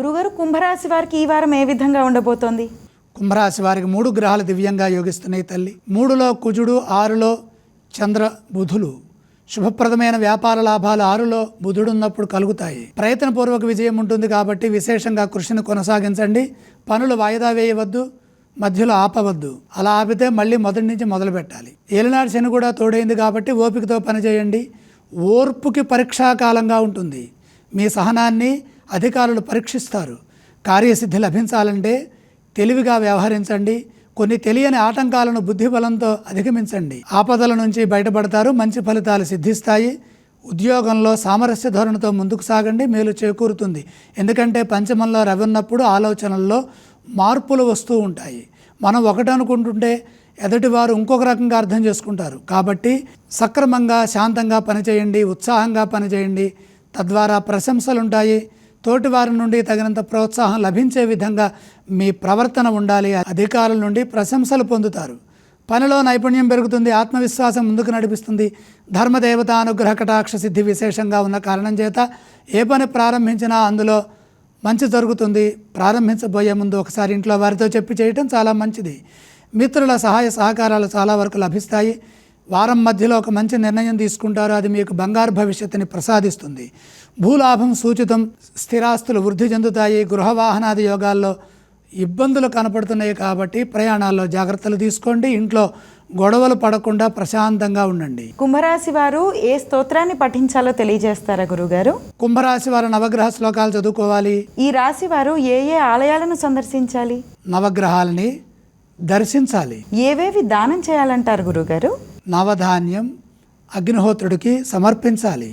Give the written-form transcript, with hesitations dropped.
గురుగారు, కుంభరాశి వారికి ఈ వారం ఏ విధంగా ఉండబోతోంది? కుంభరాశి వారికి 3 గ్రహాలు దివ్యంగా యోగిస్తున్నాయి తల్లి. 3లో కుజుడు, 6లో చంద్ర బుధులు. శుభప్రదమైన వ్యాపార లాభాలు 6లో బుధుడు ఉన్నప్పుడు కలుగుతాయి. ప్రయత్నపూర్వక విజయం ఉంటుంది కాబట్టి విశేషంగా కృషిని కొనసాగించండి. పనులు వాయిదా వేయవద్దు, మధ్యలో ఆపవద్దు. అలా ఆపితే మళ్ళీ మొదటి నుంచి మొదలు పెట్టాలి. ఏలినాడు శని కూడా తోడైంది కాబట్టి ఓపికతో పనిచేయండి. ఓర్పుకి పరీక్షాకాలంగా ఉంటుంది. మీ సహనాన్ని అధికారులు పరీక్షిస్తారు. కార్యసిద్ధి లభించాలంటే తెలివిగా వ్యవహరించండి. కొన్ని తెలియని ఆటంకాలను బుద్ధిబలంతో అధిగమించండి. ఆపదల నుంచి బయటపడతారు. మంచి ఫలితాలు సిద్ధిస్తాయి. ఉద్యోగంలో సామరస్య ధోరణితో ముందుకు సాగండి, మేలు చేకూరుతుంది. ఎందుకంటే పంచమంలో రవి ఉన్నప్పుడు ఆలోచనల్లో మార్పులు వస్తూ ఉంటాయి. మనం ఒకటి అనుకుంటుంటే ఎదుటివారు ఇంకొక రకంగా అర్థం చేసుకుంటారు. కాబట్టి సక్రమంగా శాంతంగా పనిచేయండి, ఉత్సాహంగా పనిచేయండి. తద్వారా ప్రశంసలుంటాయి. తోటివారి నుండి తగినంత ప్రోత్సాహం లభించే విధంగా మీ ప్రవర్తన ఉండాలి. అధికారుల నుండి ప్రశంసలు పొందుతారు. పనిలో నైపుణ్యం పెరుగుతుంది. ఆత్మవిశ్వాసం ముందుకు నడిపిస్తుంది. ధర్మదేవత అనుగ్రహ కటాక్ష సిద్ధి విశేషంగా ఉన్న కారణం చేత ఏ పని ప్రారంభించినా అందులో మంచి జరుగుతుంది. ప్రారంభించబోయే ముందు ఒకసారి ఇంట్లో వారితో చెప్పి చేయటం చాలా మంచిది. మిత్రుల సహాయ సహకారాలు చాలా వరకు లభిస్తాయి. వారం మధ్యలో ఒక మంచి నిర్ణయం తీసుకుంటారు. అది మీకు బంగారు భవిష్యత్తుని ప్రసాదిస్తుంది. భూలాభం సూచితం. స్థిరాస్తులు వృద్ధి చెందుతాయి. గృహవాహనాది యోగాల్లో ఇబ్బందులు కనపడుతున్నాయి కాబట్టి ప్రయాణాల్లో జాగ్రత్తలు తీసుకోండి. ఇంట్లో గొడవలు పడకుండా ప్రశాంతంగా ఉండండి. కుంభరాశి వారు ఏ స్తోత్రాన్ని పఠించాలో తెలియజేస్తారా గురుగారు? కుంభరాశి వారు నవగ్రహ శ్లోకాలు చదువుకోవాలి. ఈ రాశి వారు ఏ ఏ ఆలయాలను సందర్శించాలి? నవగ్రహాలని దర్శించాలి. ఏవేవి దానం చేయాలంటారు గురుగారు? నవధాన్యం అగ్నిహోత్రుడికి సమర్పించాలి.